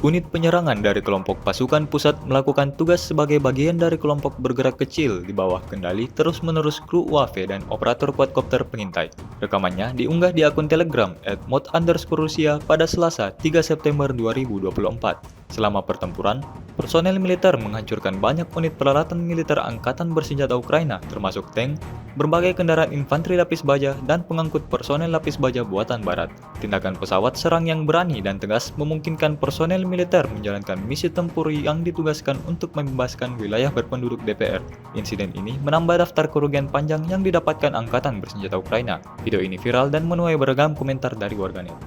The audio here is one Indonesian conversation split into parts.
Unit penyerangan dari kelompok pasukan pusat melakukan tugas sebagai bagian dari kelompok bergerak kecil di bawah kendali terus-menerus kru UAV dan operator quadcopter pengintai. Rekamannya diunggah di akun Telegram @mod_Rusia pada Selasa 3 September 2024. Selama pertempuran, personel militer menghancurkan banyak unit peralatan militer angkatan bersenjata Ukraina, termasuk tank, berbagai kendaraan infanteri lapis baja, dan pengangkut personel lapis baja buatan Barat. Tindakan pesawat serang yang berani dan tegas memungkinkan personel militer menjalankan misi tempur yang ditugaskan untuk membebaskan wilayah berpenduduk DPR. Insiden ini menambah daftar kerugian panjang yang didapatkan angkatan bersenjata Ukraina. Video ini viral dan menuai beragam komentar dari warganet.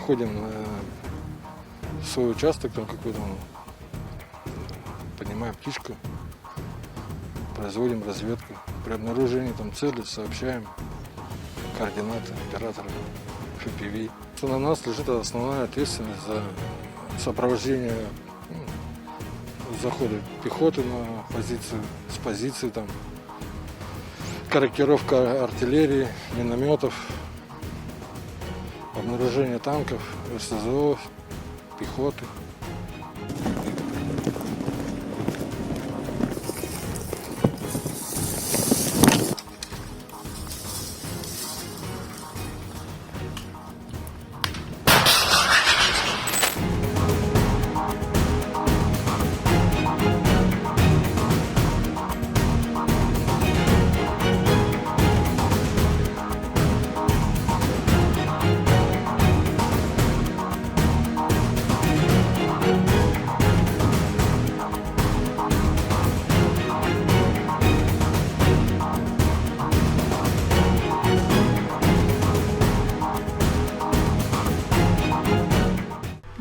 Выходим на свой участок, там какой-то, поднимаем птичку, производим разведку. При обнаружении там цели сообщаем координаты оператора FPV. На нас лежит основная ответственность за сопровождение захода пехоты на позицию, с позиции там, корректировка артиллерии, минометов, обнаружение танков, РСЗО, пехоты.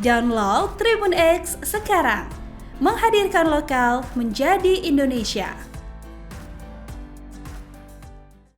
Download Tribun X sekarang, menghadirkan lokal menjadi Indonesia.